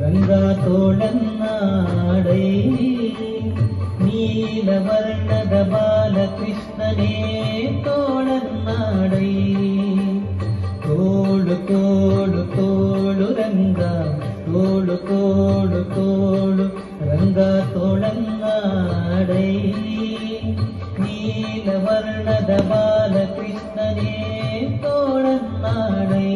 ರಂಗ ತೋಳನ್ನಾಡೈ ನೀಲವರ್ಣದ ಬಾಲಕೃಷ್ಣನೇ ತೋಳನ್ನಾಡೈ ತೋಳು ತೋಳು ತೋಳು ರಂಗ ತೋಳು ತೋಳು ತೋಳು ರಂಗ ತೋಳನ್ನಾಡೈ ನೀಲವರ್ಣದ ಬಾಲಕೃಷ್ಣನೇ ತೋಳನ್ನಾಡೈ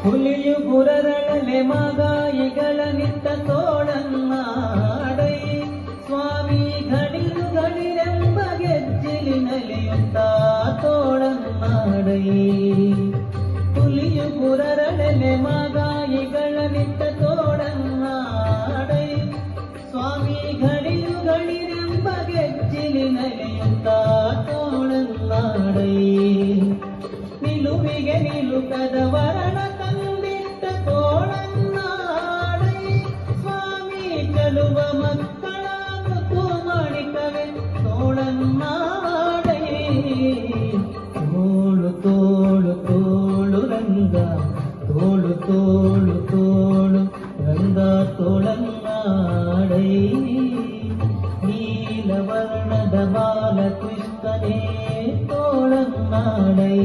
ಹುಲಿಯು ಗುರರಳಲೆ ಮಗಾಯಿಗಳ ನಿತ್ತ ತೋಳನ್ನಾಡೈ ಸ್ವಾಮಿ ಘಡಿಲು ಘಡಿರೆಂಬ ಗೆಜ್ಜಿಲಿ ನಲಿಯುತ್ತ ತೋಳನ್ನಾಡೈ ಹುಲಿಯು ಗುರರಳಲೆ ಮಗಾಯಿಗಳ ನಿತ್ತ ತೋಳನ್ನಾಡೈ ಸ್ವಾಮಿ ಘಡಿಲು ಘಡಿರೆಂಬ ಗೆಜ್ಜಿಲಿ ನಲಿಯುತ್ತ ತೋಳನ್ನಾಡೈ ನಿಲುವಿಗೆ ನಿಲುಕದ ವರಣ ತಂದಿಟ್ಟ ತೋಳನ್ನಾಡೈ ಸ್ವಾಮಿ ಕಲುವ ಮಕ್ಕಳ ಮುತ್ತು ಮಾಡಿಕವೆ ತೋಳನ್ನಾಡೈ ತೋಳು ತೋಳು ತೋಳು ರಂಗ ತೋಳು ತೋಳು ತೋಳು ರಂಗ ತೋಳನ್ನಾಡೈ ನೀಲವರ್ಣದ ಬಾಲಕೃಷ್ಣನೇ ತೋಳನ್ನಾಡೈ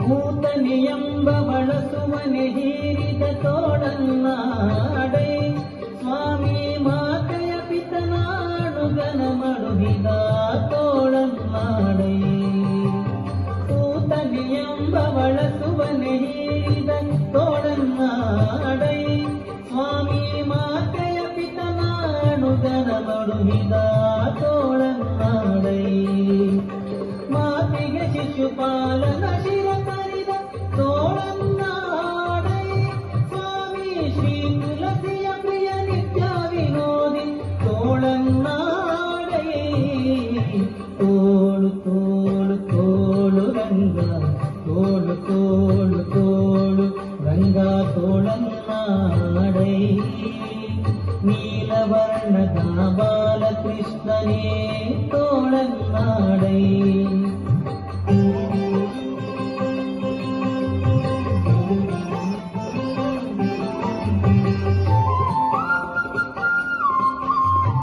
ಮೂತನಿಯಂಬ ಬಳಸುವನೆ ಹೀರಿದ ತೋಳನ್ನಾಡೈ ಸ್ವಾಮಿ ಮಾತೆಯ ಪಿತನಾಡುಗನ ಮಡುಗಿದ ತೋಳನ್ನಾಡೈ ಮೂತನಿಯಂಬ ಬಳಸುವನೆ ಹೀರಿದ ತೋಳನ್ನಾಡೈ ಸ್ವಾಮಿ ಮಾತೆಯ ಪಿತನಾಡುಗನ ಮಡುಗಿದ ತೋಳನ್ನಾಡೈ ಮಾತಿಗೆ ಶಿಶುಪಾಲನ ಶಿರ ಕರಿದ ತೋಳನ್ನಾಡೈ ಸ್ವಾಮಿ ಶ್ರೀ ತುಳಸಿಯ ಪ್ರಿಯ ನಿತ್ಯ ವಿನೋದಿ ತೋಳನ್ನಾಡೈ ತೋಳು ತೋಳು ತೋಳು ರಂಗ ತೋಳು ತೋಳು ತೋಳು ರಂಗ ತೋಳನ್ನಾಡೈ ನೀಲವರ್ಣದ ಬಾಲಕೃಷ್ಣನೇ ತೋಳನ್ನಾಡೈ